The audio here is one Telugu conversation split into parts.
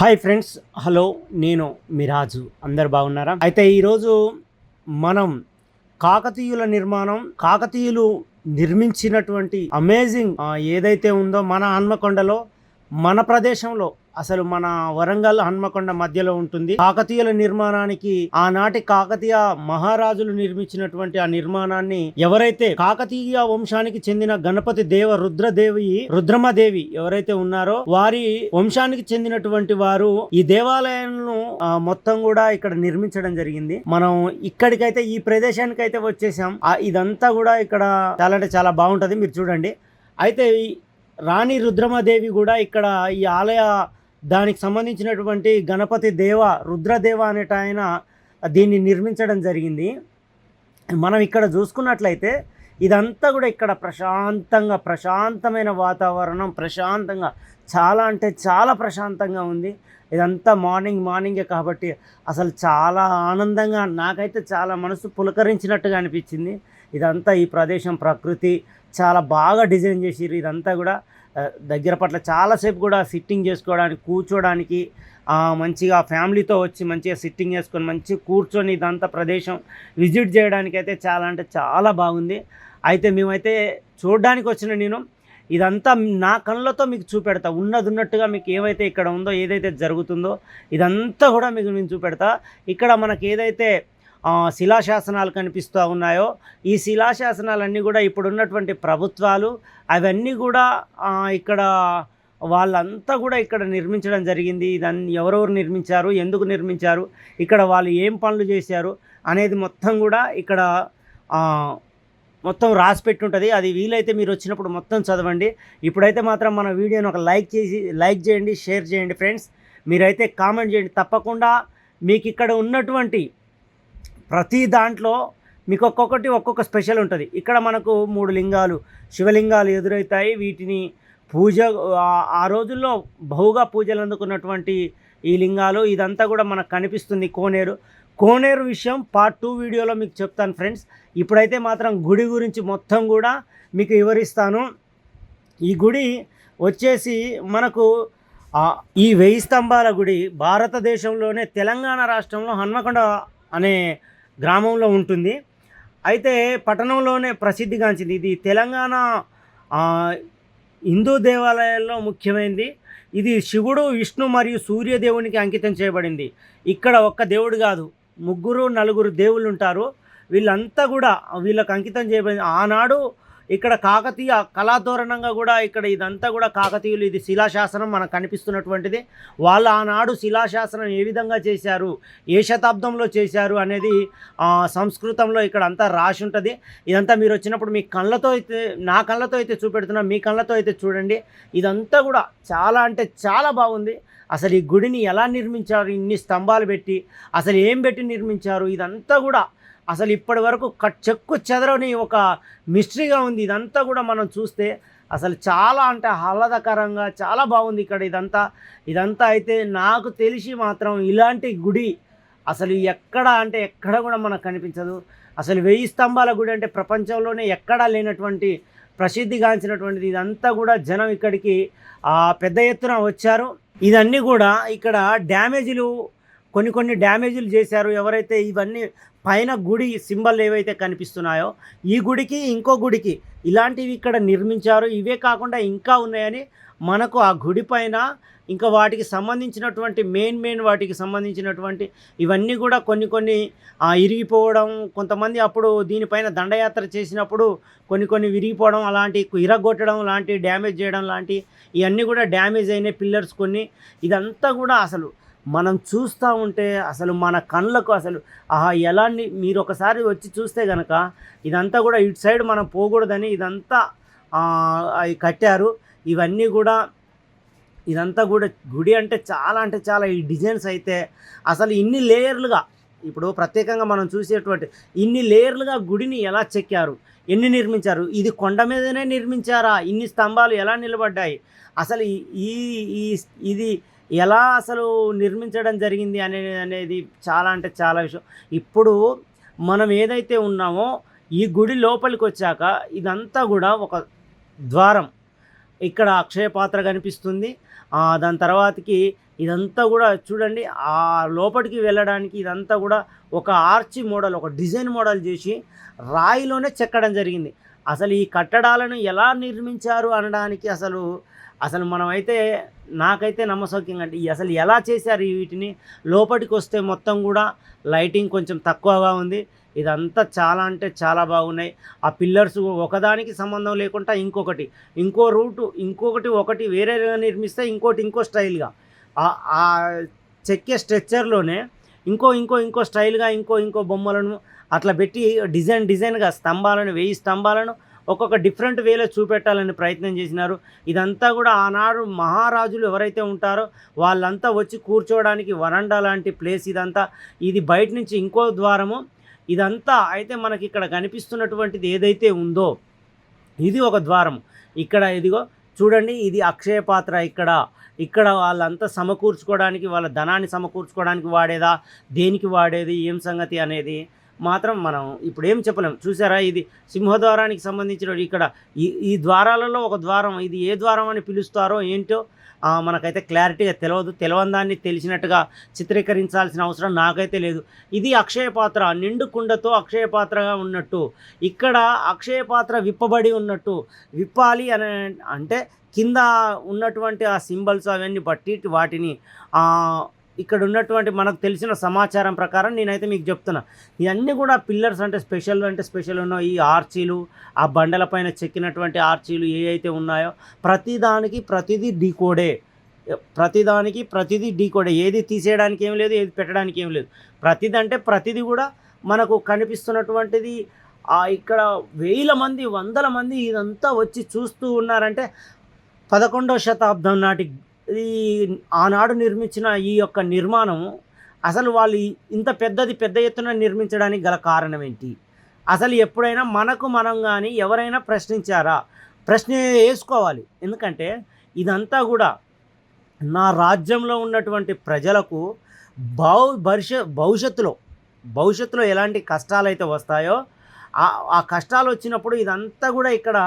Hi friends, hello. నేను మిరాజు. అందరు బాగున్నారా? అయితే ఈరోజు మనం కాకతీయులు నిర్మించినటువంటి అమేజింగ్ ఏదైతే ఉందో మన హన్మకొండలో, మన ప్రదేశంలో, అసలు మన వరంగల్ హన్మకొండ మధ్యలో ఉంటుంది. కాకతీయుల నిర్మాణానికి ఆనాటి కాకతీయ మహారాజులు నిర్మించినటువంటి ఆ నిర్మాణాన్ని ఎవరైతే కాకతీయ వంశానికి చెందిన గణపతి రుద్రమదేవి ఎవరైతే ఉన్నారో వారి వంశానికి చెందినటువంటి వారు ఈ దేవాలయాలను మొత్తం కూడా ఇక్కడ నిర్మించడం జరిగింది. మనం ఇక్కడికైతే ఈ ప్రదేశానికి అయితే వచ్చేసాం. ఇదంతా కూడా ఇక్కడ చాలా అంటే చాలా బాగుంటది. మీరు చూడండి. అయితే రాణి రుద్రమదేవి కూడా ఇక్కడ ఈ ఆలయ దానికి సంబంధించినటువంటి గణపతి రుద్రదేవ అనేట ఆయన దీన్ని నిర్మించడం జరిగింది. మనం ఇక్కడ చూసుకున్నట్లయితే ఇదంతా కూడా ఇక్కడ ప్రశాంతమైన వాతావరణం, చాలా అంటే చాలా ప్రశాంతంగా ఉంది. ఇదంతా మార్నింగే కాబట్టి అసలు చాలా ఆనందంగా, నాకైతే చాలా మనసు పులకరించినట్టుగా అనిపించింది. ఇదంతా ఈ ప్రదేశం ప్రకృతి చాలా బాగా డిజైన్ చేసిర్రు. ఇదంతా కూడా దగ్గర పట్ల చాలాసేపు కూడా సిట్టింగ్ చేసుకోవడానికి, కూర్చోడానికి, మంచిగా ఫ్యామిలీతో వచ్చి మంచిగా సిట్టింగ్ చేసుకొని మంచిగా కూర్చొని ఇదంతా ప్రదేశం విజిట్ చేయడానికి అయితే చాలా అంటే చాలా బాగుంది. అయితే మేమైతే చూడడానికి వచ్చిన నేను ఇదంతా నా కళ్ళతో మీకు చూపెడతా. ఉన్నట్టుగా మీకు ఏవైతే ఇక్కడ ఉందో, ఏదైతే జరుగుతుందో ఇదంతా కూడా మీకు నేను చూపెడతా. ఇక్కడ మనకి ఏదైతే శిలాశాసనాలు కనిపిస్తూ ఉన్నాయో, ఈ శిలాశాసనాలన్నీ కూడా ఇప్పుడున్నటువంటి ప్రభుత్వాలు అవన్నీ కూడా ఇక్కడ వాళ్ళంతా కూడా ఇక్కడ నిర్మించడం జరిగింది. దాన్ని ఎవరెవరు నిర్మించారు, ఎందుకు నిర్మించారు, ఇక్కడ వాళ్ళు ఏం పనులు చేశారు అనేది మొత్తం కూడా ఇక్కడ మొత్తం రాసి పెట్టి ఉంటుంది. అది వీలైతే మీరు వచ్చినప్పుడు మొత్తం చదవండి. ఇప్పుడైతే మాత్రం మన వీడియోని ఒక లైక్ చేయండి, షేర్ చేయండి ఫ్రెండ్స్. మీరైతే కామెంట్ చేయండి తప్పకుండా. మీకు ఇక్కడ ఉన్నటువంటి ప్రతి దాంట్లో మీకు ఒక్కొక్క స్పెషల్ ఉంటుంది. ఇక్కడ మనకు 3 శివలింగాలు ఎదురవుతాయి. వీటిని ఆ రోజుల్లో బహుగా పూజలు అందుకున్నటువంటి ఈ లింగాలు, ఇదంతా కూడా మనకు కనిపిస్తుంది. కోనేరు విషయం పార్ట్ 2 వీడియోలో మీకు చెప్తాను ఫ్రెండ్స్. ఇప్పుడైతే మాత్రం గుడి గురించి మొత్తం కూడా మీకు వివరిస్తాను. ఈ గుడి వచ్చేసి మనకు ఈ 1000 స్తంభాల గుడి భారతదేశంలోనే తెలంగాణ రాష్ట్రంలో హన్మకొండ అనే గ్రామంలో ఉంటుంది. అయితే పట్టణంలోనే ప్రసిద్ధిగాంచింది. ఇది తెలంగాణ హిందూ దేవాలయాల్లో ముఖ్యమైనది. ఇది శివుడు, విష్ణు మరియు సూర్యదేవునికి అంకితం చేయబడింది. ఇక్కడ ఒక్క దేవుడు కాదు, 3-4 దేవుళ్ళు ఉంటారు. వీళ్ళంతా కూడా వీళ్ళకి అంకితం చేయబడింది. ఆనాడు ఇక్కడ కాకతీయ కళాతోరణంగా కూడా ఇక్కడ ఇదంతా కూడా కాకతీయులు, ఇది శిలాశాసనం మనకు కనిపిస్తున్నటువంటిది. వాళ్ళు ఆనాడు శిలాశాసనం ఏ విధంగా చేశారు, ఏ శతాబ్దంలో చేశారు అనేది సంస్కృతంలో ఇక్కడ అంతా రాసి ఉంటుంది. ఇదంతా మీరు వచ్చినప్పుడు మీ కళ్ళతో అయితే, నా కళ్ళతో అయితే చూపెడుతున్నా, మీ కళ్ళతో అయితే చూడండి. ఇదంతా కూడా చాలా అంటే చాలా బాగుంది. అసలు ఈ గుడిని ఎలా నిర్మించారు, ఇన్ని స్తంభాలు పెట్టి అసలు ఏం పెట్టి నిర్మించారు, ఇదంతా కూడా అసలు ఇప్పటి వరకు చెక్కు చెదరని ఒక మిస్టరీగా ఉంది. ఇదంతా కూడా మనం చూస్తే అసలు చాలా అంటే ఆహ్లాదకరంగా చాలా బాగుంది ఇక్కడ ఇదంతా అయితే నాకు తెలిసి మాత్రం ఇలాంటి గుడి అసలు ఎక్కడ కూడా మనకు కనిపించదు. అసలు 1000 స్తంభాల గుడి అంటే ప్రపంచంలోనే ఎక్కడా లేనటువంటి ప్రసిద్ధిగాంచినటువంటిది. ఇదంతా కూడా జనం ఇక్కడికి పెద్ద ఎత్తున వచ్చారు. ఇదన్నీ కూడా ఇక్కడ కొన్ని డ్యామేజీలు చేశారు. ఎవరైతే ఇవన్నీ పైన గుడి సింబల్ ఏవైతే కనిపిస్తున్నాయో, ఈ గుడికి ఇంకో గుడికి ఇలాంటివి ఇక్కడ నిర్మించారు. ఇవే కాకుండా ఇంకా ఉన్నాయని మనకు ఆ గుడి పైన ఇంకా వాటికి సంబంధించినటువంటి మెయిన్ వాటికి సంబంధించినటువంటి ఇవన్నీ కూడా కొన్ని ఇరిగిపోవడం, కొంతమంది అప్పుడు దీనిపైన దండయాత్ర చేసినప్పుడు కొన్ని విరిగిపోవడం, అలాంటి ఇరగొట్టడం లాంటి, డ్యామేజ్ చేయడం లాంటి ఇవన్నీ కూడా డ్యామేజ్ అయినాయి పిల్లర్స్ కొన్ని. ఇదంతా కూడా అసలు మనం చూస్తూ ఉంటే అసలు మన కళ్ళకు అసలు ఎలా మీరు ఒకసారి వచ్చి చూస్తే కనుక ఇదంతా కూడా ఇటు సైడ్ మనం పోకూడదని ఇదంతా కట్టారు. ఇదంతా కూడా గుడి అంటే చాలా ఈ డిజైన్స్ అయితే అసలు ఇన్ని లేయర్లుగా, ఇప్పుడు ప్రత్యేకంగా మనం చూసేటువంటి ఇన్ని లేయర్లుగా గుడిని ఎలా చెక్కారు, ఎన్ని నిర్మించారు, ఇది కొండ మీదనే నిర్మించారా, ఇన్ని స్తంభాలు ఎలా నిలబడ్డాయి, అసలు ఇది ఎలా అసలు నిర్మించడం జరిగింది అనేది చాలా అంటే చాలా విషయం. ఇప్పుడు మనం ఏదైతే ఉన్నామో ఈ గుడి లోపలికి వచ్చాక ఇదంతా కూడా ఒక ద్వారం. ఇక్కడ అక్షయ పాత్ర కనిపిస్తుంది. దాని తర్వాతకి ఇదంతా కూడా చూడండి, ఆ లోపలికి వెళ్ళడానికి ఇదంతా కూడా ఒక ఆర్చి మోడల్, ఒక డిజైన్ మోడల్ చేసి రాయిలోనే చెక్కడం జరిగింది. అసలు ఈ కట్టడాలను ఎలా నిర్మించారు అనడానికి అసలు అసలు మనమైతే నాకైతే నమ్మశక్యంగా అంటే అసలు ఎలా చేశారు వీటిని. లోపలికి వస్తే మొత్తం కూడా లైటింగ్ కొంచెం తక్కువగా ఉంది. ఇదంతా చాలా అంటే చాలా బాగున్నాయి. ఆ పిల్లర్స్ ఒకదానికి సంబంధం లేకుండా ఇంకో రూటు ఒకటి వేరేగా నిర్మిస్తే ఇంకోటి ఇంకో స్టైల్గా ఆ చెక్కే స్ట్రక్చర్లోనే ఇంకో స్టైల్గా ఇంకో బొమ్మలను అట్లా పెట్టి డిజైన్గా స్తంభాలను 1000 స్తంభాలను ఒక్కొక్క డిఫరెంట్ వేలో చూపెట్టాలని ప్రయత్నం చేసినారు. ఇదంతా కూడా ఆనాడు మహారాజులు ఎవరైతే ఉంటారో వాళ్ళంతా వచ్చి కూర్చోవడానికి వరండా లాంటి ప్లేస్ ఇదంతా. ఇది బయట నుంచి ఇంకో ద్వారము ఇదంతా. అయితే మనకి ఇక్కడ కనిపిస్తున్నటువంటిది ఏదైతే ఉందో ఇది ఒక ద్వారం. ఇక్కడ ఇదిగో చూడండి, ఇది అక్షయ పాత్ర. ఇక్కడ వాళ్ళంతా సమకూర్చుకోవడానికి, వాళ్ళ ధనాన్ని సమకూర్చుకోవడానికి వాడేదా, దేనికి వాడేది, ఏం సంగతి అనేది మాత్రం మనం ఇప్పుడు ఏం చెప్పలేం. చూసారా, ఇది సింహద్వారానికి సంబంధించిన ఇక్కడ ఈ ద్వారాలలో ఒక ద్వారం. ఇది ఏ ద్వారం అని పిలుస్తారో ఏంటో మనకైతే క్లారిటీగా తెలియని దాన్ని తెలిసినట్టుగా చిత్రీకరించాల్సిన అవసరం నాకైతే లేదు. ఇది అక్షయ పాత్ర, నిండు కుండతో అక్షయ పాత్రగా ఉన్నట్టు. ఇక్కడ అక్షయ పాత్ర విప్పబడి ఉన్నట్టు. విప్పాలి అని అంటే కింద ఉన్నటువంటి ఆ సింబల్స్ అవన్నీ బట్టి వాటిని ఇక్కడ ఉన్నటువంటి మనకు తెలిసిన సమాచారం ప్రకారం నేనైతే మీకు చెప్తున్నా. ఇవన్నీ కూడా పిల్లర్స్ అంటే స్పెషల్ ఉన్న ఈ ఆర్చీలు, ఆ బండల పైన చెక్కినటువంటి ఆర్చీలు ఏ అయితే ఉన్నాయో ప్రతిదీ డీకోడే. ఏది తీసేయడానికి ఏం లేదు, ఏది పెట్టడానికి ఏం లేదు. ప్రతిదీ కూడా మనకు కనిపిస్తున్నటువంటిది. ఇక్కడ 1000 మంది 100 మంది ఇదంతా వచ్చి చూస్తూ ఉన్నారంటే 11వ శతాబ్దం నాటి ఆనాడు నిర్మించిన ఈ యొక్క నిర్మాణం. అసలు వాళ్ళు ఇంత పెద్ద ఎత్తున నిర్మించడానికి గల కారణం ఏంటి? అసలు ఎప్పుడైనా మనం కానీ ఎవరైనా ప్రశ్నించారా? ప్రశ్న వేసుకోవాలి. ఎందుకంటే ఇదంతా కూడా నా రాజ్యంలో ఉన్నటువంటి ప్రజలకు భవిష్యత్తులో ఎలాంటి కష్టాలు అయితే వస్తాయో ఆ కష్టాలు వచ్చినప్పుడు ఇదంతా కూడా ఇక్కడ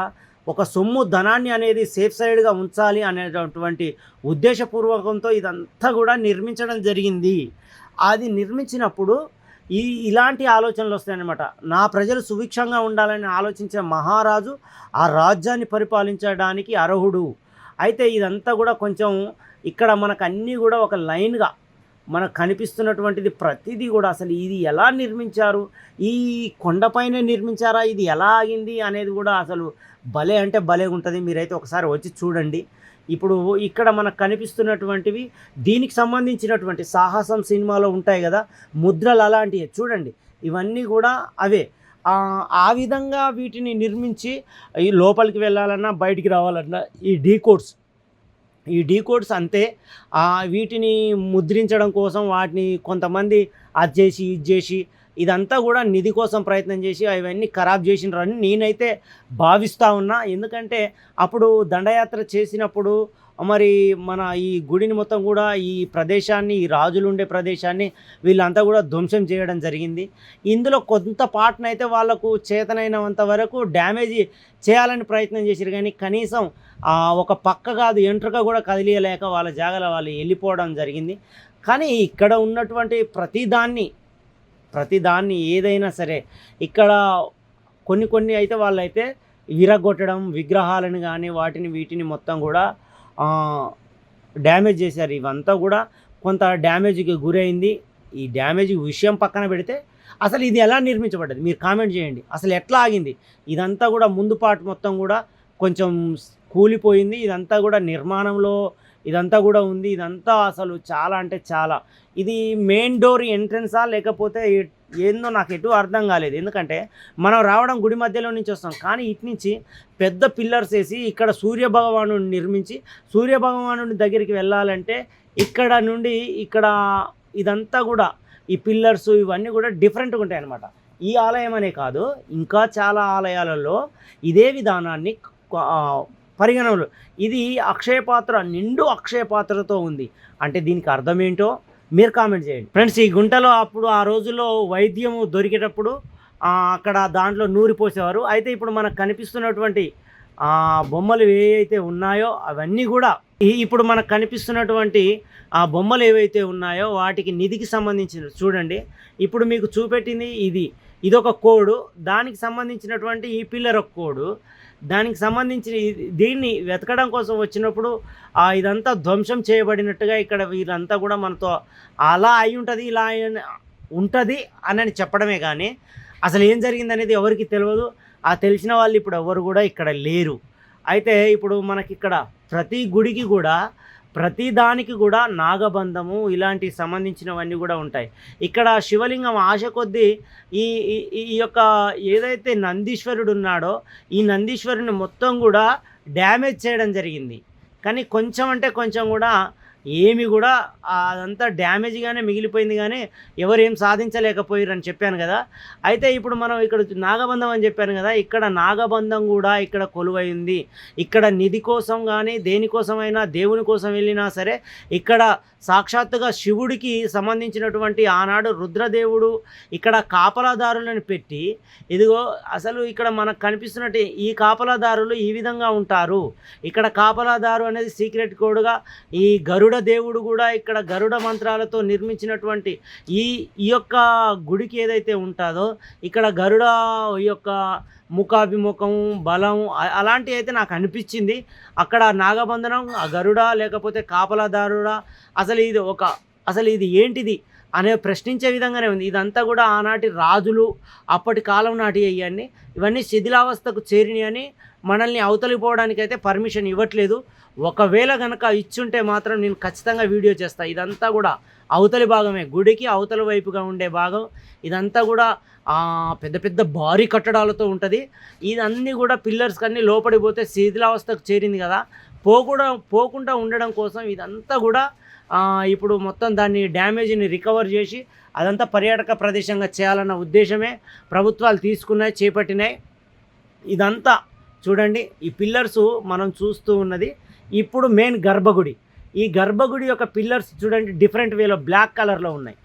ఒక ధనాన్ని అనేది సేఫ్ సైడ్గా ఉంచాలి అనేటటువంటి ఉద్దేశపూర్వకంతో ఇదంతా కూడా నిర్మించడం జరిగింది. అది నిర్మించినప్పుడు ఇలాంటి ఆలోచనలు వస్తాయన్నమాట. నా ప్రజలు సుభిక్షంగా ఉండాలని ఆలోచించే మహారాజు ఆ రాజ్యాన్ని పరిపాలించడానికి అర్హుడు. అయితే ఇదంతా కూడా కొంచెం ఇక్కడ మనకు అన్నీ కూడా ఒక లైన్గా మనకు కనిపిస్తున్నటువంటిది. ప్రతిదీ కూడా అసలు ఇది ఎలా నిర్మించారు, ఈ కొండపైనే నిర్మించారా, ఇది ఎలా ఆగింది అనేది కూడా అసలు భలే అంటే భలే ఉంటుంది. మీరైతే ఒకసారి వచ్చి చూడండి. ఇప్పుడు ఇక్కడ మనకు కనిపిస్తున్నటువంటివి దీనికి సంబంధించినటువంటి సాహసం సినిమాలో ఉంటాయి కదా ముద్రలు, అలాంటివి చూడండి. ఇవన్నీ కూడా అవే. ఆ విధంగా వీటిని నిర్మించి ఈ లోపలికి వెళ్ళాలన్నా బయటికి రావాలన్నా ఈ డీకోడ్స్ అంతే. వీటిని ముద్రించడం కోసం వాటిని కొంతమంది అది చేసి ఇదంతా కూడా నిధి కోసం ప్రయత్నం చేసి అవన్నీ ఖరాబ్ చేసినారని నేనైతే భావిస్తూ ఉన్నా. ఎందుకంటే అప్పుడు దండయాత్ర చేసినప్పుడు మరి మన ఈ గుడిని మొత్తం కూడా ఈ ప్రదేశాన్ని, ఈ రాజులు ఉండే ప్రదేశాన్ని వీళ్ళంతా కూడా ధ్వంసం చేయడం జరిగింది. ఇందులో కొంత పార్ట్నైతే వాళ్ళకు చేతనైనంత వరకు డ్యామేజ్ చేయాలని ప్రయత్నం చేశారు. కానీ కనీసం ఒక పక్క కాదు ఎంట్రుక కూడా కదిలియలేక వాళ్ళ జాగాలో వాళ్ళు వెళ్ళిపోవడం జరిగింది. కానీ ఇక్కడ ఉన్నటువంటి ప్రతిదాన్ని ఏదైనా సరే ఇక్కడ కొన్ని అయితే వాళ్ళైతే విరగొట్టడం, విగ్రహాలను కానీ వీటిని మొత్తం కూడా డ్యామేజ్ చేశారు. ఇవంతా కూడా కొంత డ్యామేజ్కి గురైంది. ఈ డ్యామేజ్ విషయం పక్కన పెడితే అసలు ఇది ఎలా నిర్మించబడ్డది మీరు కామెంట్ చేయండి. అసలు ఎట్లా ఆగింది? ఇదంతా కూడా ముందు పార్ట్ మొత్తం కూడా కొంచెం కూలిపోయింది. ఇదంతా కూడా నిర్మాణంలో ఇదంతా కూడా ఉంది. ఇదంతా అసలు చాలా అంటే చాలా. ఇది మెయిన్ డోర్ ఎంట్రన్సా లేకపోతే ఏందో నాకు ఎటు అర్థం కాలేదు. ఎందుకంటే మనం రావడం గుడి మధ్యలో నుంచి వస్తాం, కానీ ఇటు నుంచి పెద్ద పిల్లర్స్ వేసి ఇక్కడ సూర్యభగవాను నిర్మించి సూర్యభగవాను దగ్గరికి వెళ్ళాలంటే ఇక్కడ నుండి ఇదంతా కూడా ఈ పిల్లర్స్ ఇవన్నీ కూడా డిఫరెంట్గా ఉంటాయి అన్నమాట. ఈ ఆలయం అనే కాదు, ఇంకా చాలా ఆలయాలలో ఇదే విధానాన్ని పరిగణనలో. ఇది అక్షయపాత్ర, నిండు అక్షయపాత్రతో ఉంది. అంటే దీనికి అర్థం ఏంటో మీరు కామెంట్ చేయండి ఫ్రెండ్స్. ఈ గుంటలో అప్పుడు ఆ రోజుల్లో వైద్యం దొరికేటప్పుడు అక్కడ దాంట్లో నూరి పోసేవారు. అయితే ఇప్పుడు మనకు కనిపిస్తున్నటువంటి బొమ్మలు ఏవైతే ఉన్నాయో అవన్నీ కూడా ఇప్పుడు మనకు కనిపిస్తున్నటువంటి ఆ బొమ్మలు ఏవైతే ఉన్నాయో వాటికి నిధికి సంబంధించినవి చూడండి. ఇప్పుడు మీకు చూపెట్టింది ఇది. ఇదొక కోడు. దానికి సంబంధించినటువంటి ఈ పిల్లర్ ఒక కోడు. దానికి సంబంధించిన దీన్ని వెతకడం కోసం వచ్చినప్పుడు ఇదంతా ధ్వంసం చేయబడినట్టుగా ఇక్కడ వీళ్ళంతా కూడా మనతో అలా అయి ఉంటుంది, ఇలా ఉంటుంది అని చెప్పడమే కానీ అసలు ఏం జరిగిందనేది ఎవరికి తెలియదు. ఆ తెలిసిన వాళ్ళు ఇప్పుడు ఎవరు కూడా ఇక్కడ లేరు. అయితే ఇప్పుడు మనకిక్కడ ప్రతి గుడికి కూడా ప్రతి దానికి కూడా నాగబంధము ఇలాంటి సంబంధించినవన్నీ కూడా ఉంటాయి. ఇక్కడ శివలింగం ఆశ కొద్దీ ఈ ఈ యొక్క ఏదైతే నందీశ్వరుడు ఉన్నాడో ఈ నందీశ్వరుని మొత్తం కూడా డ్యామేజ్ చేయడం జరిగింది. కానీ కొంచెం అంటే కొంచెం కూడా ఏమి కూడా అదంతా డ్యామేజ్గానే మిగిలిపోయింది, కానీ ఎవరేం సాధించలేకపోయారు అని చెప్పాను కదా. అయితే ఇప్పుడు మనం ఇక్కడ నాగబంధం అని చెప్పాను కదా, ఇక్కడ నాగబంధం కూడా ఇక్కడ కొలువైంది. ఇక్కడ నిధి కోసం కానీ దేనికోసమైనా దేవుని కోసం వెళ్ళినా సరే ఇక్కడ సాక్షాత్తుగా శివుడికి సంబంధించినటువంటి ఆనాడు రుద్రదేవుడు ఇక్కడ కాపలాదారులను పెట్టి, ఇదిగో అసలు ఇక్కడ మనకు కనిపిస్తున్నట్టు ఈ కాపలాదారులు ఈ విధంగా ఉంటారు. ఇక్కడ కాపలాదారు అనేది సీక్రెట్ కోడ్గా ఈ గరుడ దేవుడు కూడా ఇక్కడ గరుడ మంత్రాలతో నిర్మించినటువంటి ఈ యొక్క గుడికి ఏదైతే ఉంటుందో ఇక్కడ గరుడ ఈ యొక్క ముఖాభిముఖం బలం అలాంటివి అయితే నాకు అనిపించింది. అక్కడ నాగబంధనం ఆ గరుడ లేకపోతే కాపలాదారుడా అసలు ఇది ఏంటిది అనే ప్రశ్నించే విధంగానే ఉంది. ఇదంతా కూడా ఆనాటి రాజులు అప్పటి కాలం నాటి అయ్యాన్ని ఇవన్నీ శిథిలావస్థకు చేరినాయని మనల్ని అవతలిపోవడానికి అయితే పర్మిషన్ ఇవ్వట్లేదు. ఒకవేళ కనుక ఇచ్చుంటే మాత్రం నేను ఖచ్చితంగా వీడియో చేస్తాను. ఇదంతా కూడా అవతలి భాగమే, గుడికి అవతలి వైపుగా ఉండే భాగం. ఇదంతా కూడా పెద్ద పెద్ద భారీ కట్టడాలతో ఉంటుంది. ఇదన్నీ కూడా పిల్లర్స్ కన్నీ లోపడిపోతే శిథిలావస్థకు చేరింది కదా, పోకుండా ఉండడం కోసం ఇదంతా కూడా ఇప్పుడు మొత్తం దాన్ని డ్యామేజ్ని రికవర్ చేసి అదంతా పర్యాటక ప్రదేశంగా చేయాలన్న ఉద్దేశమే ప్రభుత్వాలు తీసుకున్నాయి, చేపట్టినాయి. ఇదంతా చూడండి, ఈ పిల్లర్స్ మనం చూస్తూ ఉన్నది ఇప్పుడు మెయిన్ గర్భగుడి. ఈ గర్భగుడి యొక్క పిల్లర్స్ చూడండి డిఫరెంట్ వేలో బ్లాక్ కలర్లో ఉన్నాయి.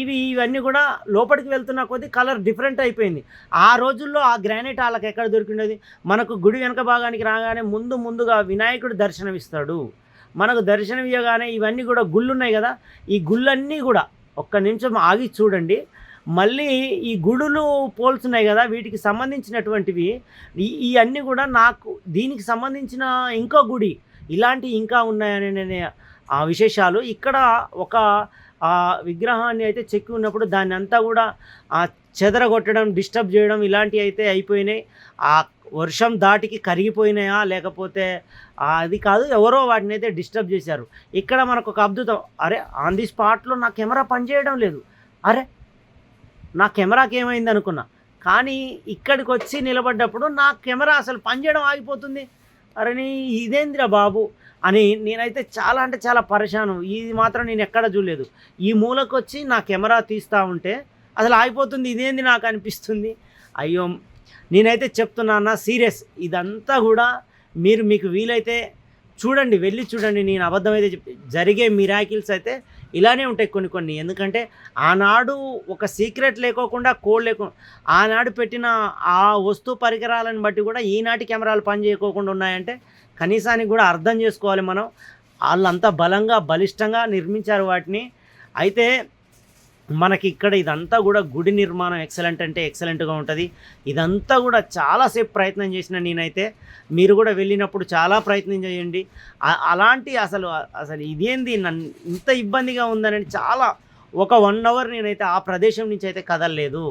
ఇవన్నీ కూడా లోపలికి వెళ్తున్న కొద్దీ కలర్ డిఫరెంట్ అయిపోయింది. ఆ రోజుల్లో ఆ గ్రానైట్ వాళ్ళకి ఎక్కడ దొరికినది. మనకు గుడి వెనక భాగానికి రాగానే ముందుగా వినాయకుడు దర్శనమిస్తాడు. మనకు దర్శనం ఇవ్వగానే ఇవన్నీ కూడా గుళ్ళు ఉన్నాయి కదా, ఈ గుళ్ళన్నీ కూడా ఒక్క నిమిషం ఆగి చూడండి. మళ్ళీ ఈ గుడులు పోల్స్ ఉన్నాయి కదా, వీటికి సంబంధించినటువంటివి ఇవన్నీ కూడా నాకు దీనికి సంబంధించిన ఇంకో గుడి ఇలాంటి ఇంకా ఉన్నాయనే విశేషాలు. ఇక్కడ ఒక విగ్రహాన్ని అయితే చెక్కి ఉన్నప్పుడు దాన్ని అంతా కూడా చెదరగొట్టడం, డిస్టర్బ్ చేయడం ఇలాంటివి అయితే అయిపోయినాయి. ఆ వర్షం దాటికి కరిగిపోయినాయా లేకపోతే అది కాదు, ఎవరో వాటిని అయితే డిస్టర్బ్ చేశారు. ఇక్కడ మనకు ఒక అద్భుతం, అరే ఆన్ ది స్పాట్లో నా కెమెరా పనిచేయడం లేదు, అరే నా కెమెరాకి ఏమైంది అనుకున్నా. కానీ ఇక్కడికి వచ్చి నిలబడ్డప్పుడు నా కెమెరా అసలు పనిచేయడం ఆగిపోతుంది. అరే ఇదేందిరా బాబు అని నేనైతే చాలా అంటే చాలా పరేషాను. ఇది మాత్రం నేను ఎక్కడ చూడలేదు. ఈ మూలకు వచ్చి నా కెమెరా తీస్తూ ఉంటే అసలు ఆగిపోతుంది, ఇదేంది నాకు అనిపిస్తుంది. అయ్యో నేనైతే చెప్తున్నా సీరియస్. ఇదంతా కూడా మీకు వీలైతే చూడండి, వెళ్ళి చూడండి. నేను అబద్ధమైతే జరిగే మిరాకిల్స్ అయితే ఇలానే ఉంటాయి కొన్ని. ఎందుకంటే ఆనాడు ఒక సీక్రెట్ లేకోకుండా కోడ్ లేకుండా ఆనాడు పెట్టిన ఆ వస్తు పరికరాలను బట్టి కూడా ఈనాటి కెమెరాలు పనిచేయకోకుండా ఉన్నాయంటే కనీసానికి కూడా అర్థం చేసుకోవాలి మనం. వాళ్ళంతా బలంగా బలిష్టంగా నిర్మించారు వాటిని. అయితే మనకి ఇక్కడ ఇదంతా కూడా గుడి నిర్మాణం ఎక్సలెంట్ అంటే ఎక్సలెంట్గా ఉంటుంది. ఇదంతా కూడా చాలాసేపు ప్రయత్నం చేసిన నేనైతే, మీరు కూడా వెళ్ళినప్పుడు చాలా ప్రయత్నం చేయండి. అలాంటి అసలు ఇదేంది నన్ను ఇంత ఇబ్బందిగా ఉందని చాలా ఒక 1 అవర్ నేనైతే ఆ ప్రదేశం నుంచి అయితే కదలలేదు.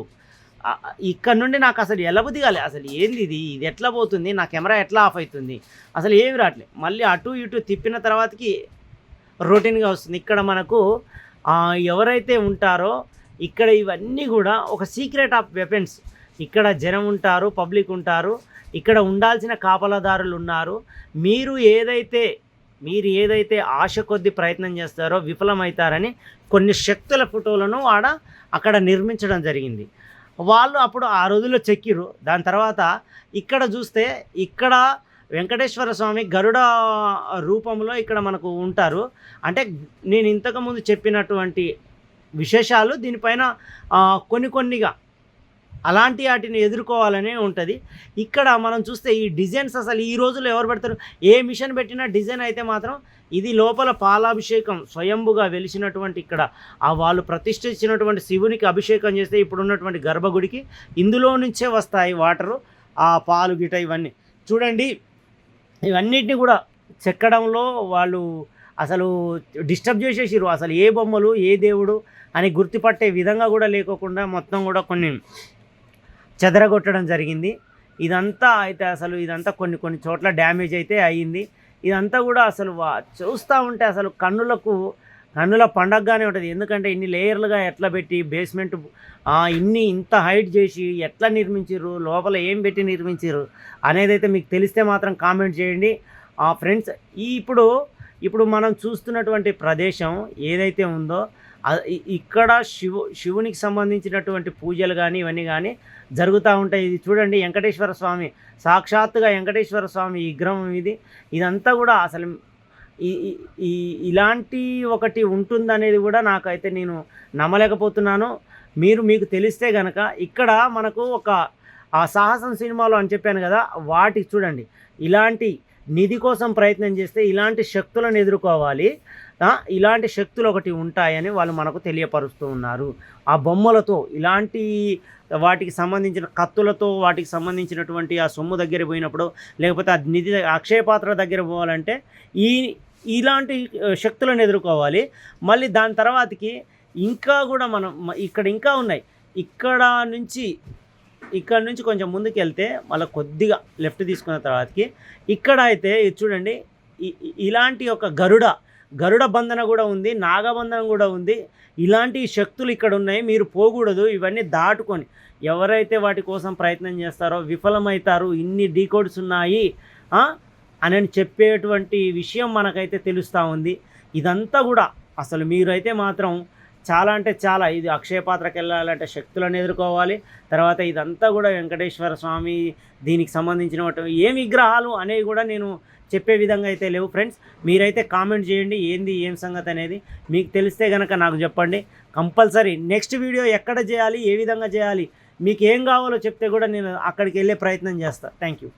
ఇక్కడ నుండి నాకు అసలు ఎలబుద్ది కాలే, అసలు ఏంది ఇది ఎట్లా పోతుంది, నా కెమెరా ఎట్లా ఆఫ్ అవుతుంది, అసలు ఏమి రావట్లేదు. మళ్ళీ అటు ఇటు తిప్పిన తర్వాతకి రొటీన్గా వస్తుంది. ఇక్కడ మనకు ఎవరైతే ఉంటారో ఇక్కడ ఇవన్నీ కూడా ఒక సీక్రెట్ ఆఫ్ వెపన్స్. ఇక్కడ జనం ఉంటారు, పబ్లిక్ ఉంటారు, ఇక్కడ ఉండాల్సిన కాపలాదారులు ఉన్నారు. మీరు ఏదైతే ఆశ కొద్ది ప్రయత్నం చేస్తారో విఫలమవుతారని కొన్ని శక్తుల ఫోటోలను అక్కడ నిర్మించడం జరిగింది. వాళ్ళు అప్పుడు ఆ రోజుల్లో చెక్కిరు. దాని తర్వాత ఇక్కడ చూస్తే ఇక్కడ వెంకటేశ్వర స్వామి గరుడ రూపంలో ఇక్కడ మనకు ఉంటారు. అంటే నేను ఇంతకుముందు చెప్పినటువంటి విశేషాలు దీనిపైన కొన్నిగా అలాంటి వాటిని ఎదుర్కోవాలనే ఉంటుంది. ఇక్కడ మనం చూస్తే ఈ డిజైన్స్ అసలు ఈ రోజుల్లో ఎవరు పెడతారు, ఏ మిషన్ పెట్టినా డిజైన్ అయితే మాత్రం ఇది లోపల పాలాభిషేకం స్వయంభుగా వెలిసినటువంటి ఇక్కడ వాళ్ళు ప్రతిష్ఠించినటువంటి శివునికి అభిషేకం చేస్తే ఇప్పుడున్నటువంటి గర్భగుడికి ఇందులో నుంచే వస్తాయి వాటరు, ఆ పాలు గిట ఇవన్నీ చూడండి. ఇవన్నిటిని కూడా చెక్కడంలో వాళ్ళు అసలు డిస్టర్బ్ చేసేసిరు. అసలు ఏ బొమ్మలు ఏ దేవుడు అని గుర్తుపట్టే విధంగా కూడా లేకోకుండా మొత్తం కూడా కొన్ని చెదరగొట్టడం జరిగింది. ఇదంతా అయితే అసలు ఇదంతా కొన్ని కొన్ని చోట్ల డ్యామేజ్ అయితే అయ్యింది. ఇదంతా కూడా అసలు చూస్తూ ఉంటే అసలు కన్నుల పండగగానే ఉంటుంది. ఎందుకంటే ఇన్ని లేయర్లుగా ఎట్లా పెట్టి బేస్మెంట్ ఇంత హైట్ చేసి ఎట్లా నిర్మించారు, లోపల ఏం పెట్టి నిర్మించారు అనేది అయితే మీకు తెలిస్తే మాత్రం కామెంట్ చేయండి ఫ్రెండ్స్. ఇప్పుడు మనం చూస్తున్నటువంటి ప్రదేశం ఏదైతే ఉందో ఇక్కడ శివునికి సంబంధించినటువంటి పూజలు కానీ ఇవన్నీ కానీ జరుగుతూ ఉంటాయి. ఇది చూడండి, వెంకటేశ్వర స్వామి, సాక్షాత్తుగా వెంకటేశ్వర స్వామి విగ్రహం ఇదంతా కూడా అసలు ఇలాంటి ఒకటి ఉంటుందనేది కూడా నాకైతే నేను నమ్మలేకపోతున్నాను. మీకు తెలిస్తే కనుక ఇక్కడ మనకు ఆ సాహసం సినిమాలో అని చెప్పాను కదా, వాటికి చూడండి ఇలాంటి నిధి కోసం ప్రయత్నం చేస్తే ఇలాంటి శక్తులను ఎదుర్కోవాలి, ఇలాంటి శక్తులు ఒకటి ఉంటాయని వాళ్ళు మనకు తెలియపరుస్తూ ఉన్నారు. ఆ బొమ్మలతో ఇలాంటి వాటికి సంబంధించిన కత్తులతో వాటికి సంబంధించినటువంటి ఆ సొమ్ము దగ్గర పోయినప్పుడు, లేకపోతే ఆ నిధి అక్షయపాత్ర దగ్గర పోవాలంటే ఇలాంటి శక్తులను ఎదుర్కోవాలి. మళ్ళీ దాని తర్వాతకి ఇంకా కూడా మనం ఇక్కడ ఇంకా ఉన్నాయి. ఇక్కడ నుంచి కొంచెం ముందుకు వెళ్తే మళ్ళీ కొద్దిగా లెఫ్ట్ తీసుకున్న తర్వాతకి ఇక్కడ అయితే చూడండి ఇలాంటి ఒక గరుడ బంధన కూడా ఉంది, నాగబంధనం కూడా ఉంది. ఇలాంటి శక్తులు ఇక్కడ ఉన్నాయి, మీరు పోకూడదు. ఇవన్నీ దాటుకొని ఎవరైతే వాటి కోసం ప్రయత్నం చేస్తారో విఫలమవుతారు. ఇన్ని డీకోడ్స్ ఉన్నాయి అని చెప్పేటువంటి విషయం మనకైతే తెలుస్తూ ఉంది. ఇదంతా కూడా అసలు మీరైతే మాత్రం చాలా అంటే చాలా ఇది అక్షయపాత్రకి వెళ్ళాలంటే శక్తులను ఎదుర్కోవాలి. తర్వాత ఇదంతా కూడా వెంకటేశ్వర స్వామి దీనికి సంబంధించిన ఏం విగ్రహాలు అనేవి కూడా నేను చెప్పే విధంగా అయితే లేవు ఫ్రెండ్స్. మీరైతే కామెంట్ చేయండి ఏం సంగతి అనేది. మీకు తెలిస్తే కనుక నాకు చెప్పండి. కంపల్సరీ నెక్స్ట్ వీడియో ఎక్కడ చేయాలి, ఏ విధంగా చేయాలి, మీకు ఏం కావాలో చెప్తే కూడా నేను అక్కడికి వెళ్ళే ప్రయత్నం చేస్తాను. Thank you.